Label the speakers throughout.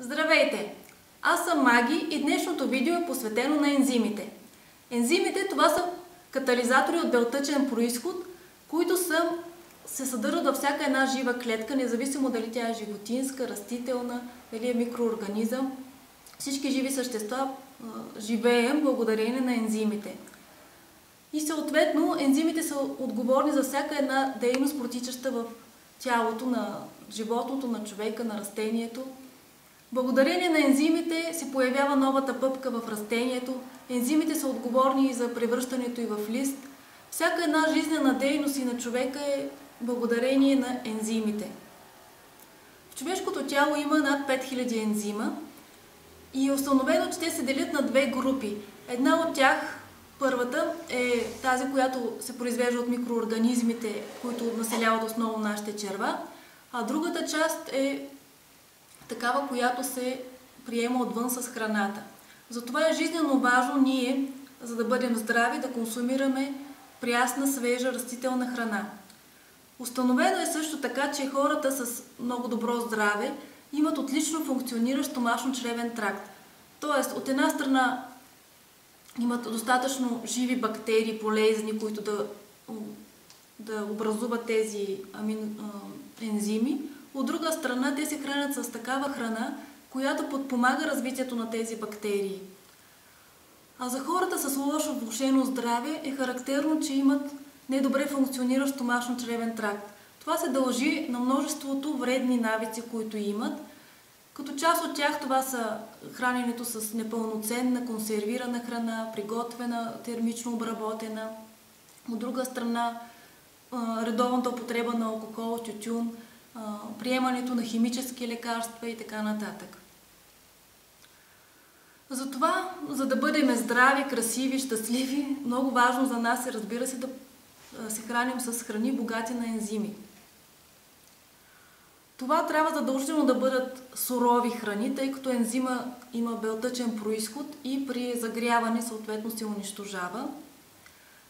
Speaker 1: Здравейте! Аз съм Маги и днешното видео е посветено на ензимите. Ензимите това са катализатори от белтъчен произход, които се съдържат във всяка една жива клетка, независимо дали тя е животинска, растителна, дали е микроорганизъм. Всички живи същества живеем благодарение на ензимите. И съответно ензимите са отговорни за всяка една дейност, протичаща в тялото на животното, на човека, на растението. Благодарение на ензимите се появява новата пъпка в растението. Ензимите са отговорни и за превръщането й в лист. Всяка една жизнена дейност и на човека е благодарение на ензимите. В човешкото тяло има над 5000 ензима и е установено, че те се делят на две групи. Една от тях, първата, е тази, която се произвежда от микроорганизмите, които населяват основно нашите черва, а другата част е такава, която се приема отвън с храната. Затова е жизненно важно ние, за да бъдем здрави, да консумираме прясна, свежа, растителна храна. Установено е също така, че хората с много добро здраве имат отлично функциониращ стомашно-чревен тракт. Тоест, от една страна имат достатъчно живи бактерии, полезни, които да образуват тези ензими. От друга страна, те се хранят с такава храна, която подпомага развитието на тези бактерии. А за хората с лошо влошено здраве е характерно, че имат недобре функциониращ стомашно-чревен тракт. Това се дължи на множеството вредни навици, които имат. Като част от тях това са храненето с непълноценна, консервирана храна, приготвена, термично обработена. От друга страна, редовната употреба на алкохол, тютюн, приемането на химически лекарства и така нататък. Затова, за да бъдем здрави, красиви, щастливи, много важно за нас е, разбира се, да се храним с храни богати на ензими. Това трябва задължително да бъдат сурови храни, тъй като ензима има белтъчен произход и при загряване съответно се унищожава.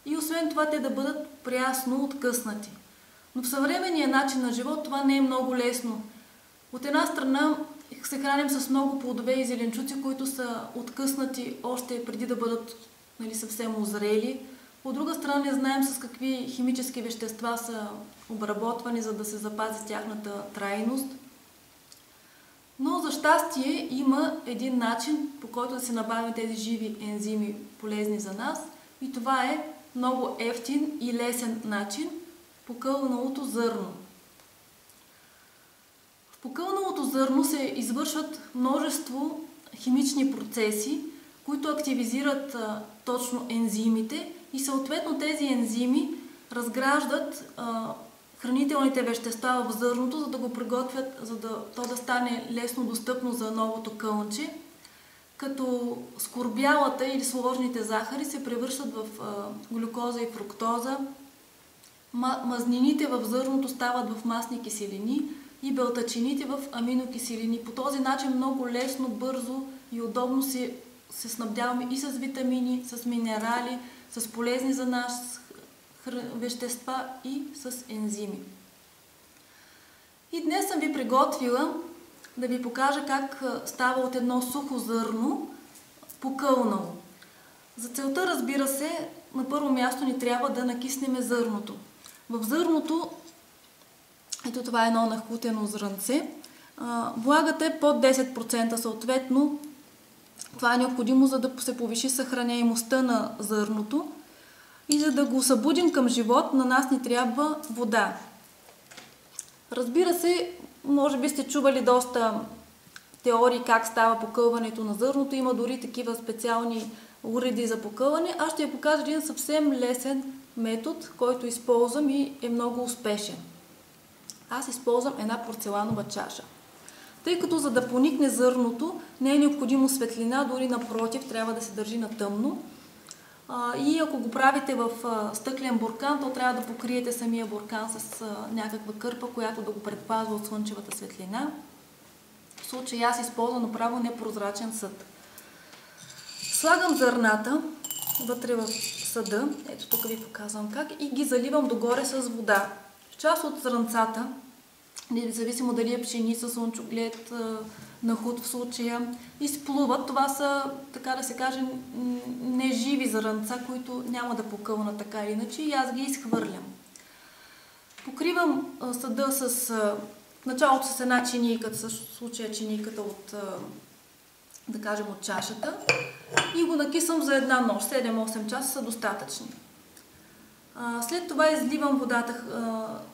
Speaker 1: И освен това те да бъдат прясно откъснати. Но в съвременния начин на живот това не е много лесно. От една страна се храним с много плодове и зеленчуци, които са откъснати още преди да бъдат съвсем озрели. От друга страна не знаем с какви химически вещества са обработвани, за да се запази тяхната трайност. Но за щастие има един начин, по който да се набавим тези живи ензими, полезни за нас. И това е много евтин и лесен начин – покълналото зърно. В покълналото зърно се извършват множество химични процеси, които активизират точно ензимите и съответно тези ензими разграждат хранителните вещества в зърното, за да го приготвят, за да то да стане лесно достъпно за новото кълнче, като скорбялата или сложните захари се превръщат в глюкоза и фруктоза, мазнините в зърното стават в масни киселини и белтъчините в аминокиселини. По този начин много лесно, бързо и удобно се снабдяваме и с витамини, с минерали, с полезни за нас вещества и с ензими. И днес съм ви приготвила да ви покажа как става от едно сухо зърно покълнало. За целта, разбира се, на първо място ни трябва да накиснем зърното. В зърното, ето това е едно нахлутено зрънце, влагата е под 10%, съответно това е необходимо, за да се повиши съхраняемостта на зърното. И за да го събудим към живот, на нас ни трябва вода. Разбира се, може би сте чували доста теории как става покълването на зърното. Има дори такива специални уреди за покълване. Аз ще ви покажа един съвсем лесен метод, който използвам и е много успешен. Аз използвам една порцеланова чаша. Тъй като за да поникне зърното не е необходимо светлина, дори напротив, трябва да се държи на тъмно. И ако го правите в стъклен буркан, то трябва да покриете самия буркан с някаква кърпа, която да го предпазва от слънчевата светлина. В случай аз използвам направо непрозрачен съд. Слагам зърната вътре в съда, ето тук ви показвам как, и ги заливам догоре с вода. Част от зрънцата независимо дали е пшеница, слънчоглед, нахут в случая, изплуват. Това са, така да се каже, неживи зърнца, които няма да покълнат така или иначе и аз ги изхвърлям. Покривам съда с в началото с една чинийка, в случая чинийката от, да кажем, от чашата и го накисам за една нощ. 7-8 часа са достатъчни. След това изливам водата.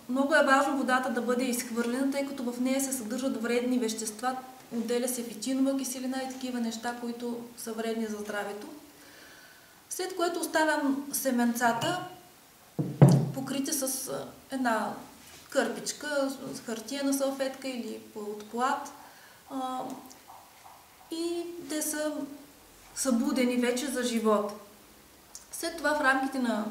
Speaker 1: Много е важно водата да бъде изхвърлена, тъй като в нея се съдържат вредни вещества. Отделя се фитинова киселина и такива неща, които са вредни за здравето. След което оставям семенцата, покрити с една кърпичка, с хартиена салфетка или от плат. И те са събудени вече за живот. След това в рамките на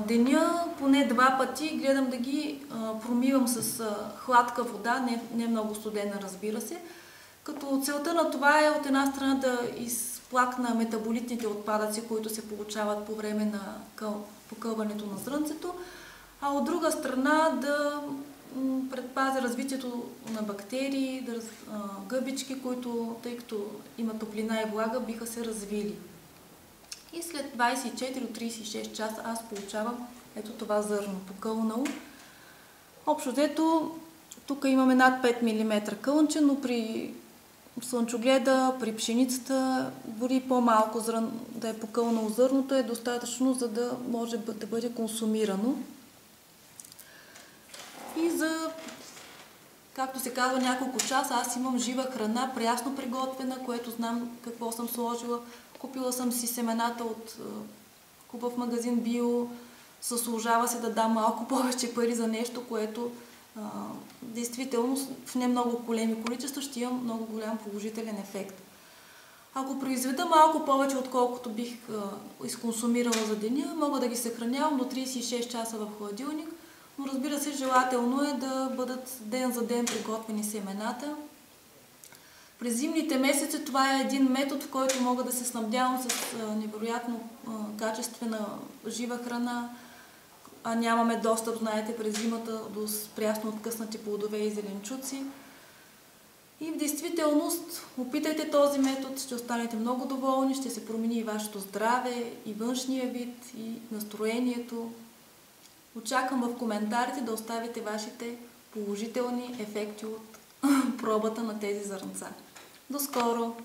Speaker 1: деня поне 2 пъти гледам да ги промивам с хладка вода, не много студена, разбира се. Като целта на това е от една страна да изплакна метаболитните отпадъци, които се получават по време на покълването на зрънцето, а от друга страна да предпазя развитието на бактерии, гъбички, които, тъй като има топлина и влага, биха се развили. И след 24 до 36 часа аз получавам ето това зърно покълнало. Общо взето, тук имаме над 5 мм кълънче, но при слънчогледа, при пшеницата, дори по-малко да е покълнало зърното е достатъчно, за да може да бъде консумирано. И за, както се казва, няколко часа аз имам жива храна, прясно приготвена, което знам какво съм сложила. Купила съм си семената от хубав магазин Био. Заслужава се да дам малко повече пари за нещо, което действително в не много големи количества ще имам много голям положителен ефект. Ако произведа малко повече, отколкото бих изконсумирала за деня, мога да ги съхранявам до 36 часа в хладилник, но разбира се, желателно е да бъдат ден за ден приготвени семената. През зимните месеци това е един метод, в който мога да се снабдявам с невероятно качествена жива храна, а нямаме достъп, знаете, през зимата до прясно откъснати плодове и зеленчуци. И в действителност, опитайте този метод, ще останете много доволни, ще се промени и вашето здраве, и външния вид, и настроението. Очаквам в коментарите да оставите вашите положителни ефекти от пробата на тези зърнца. До скоро!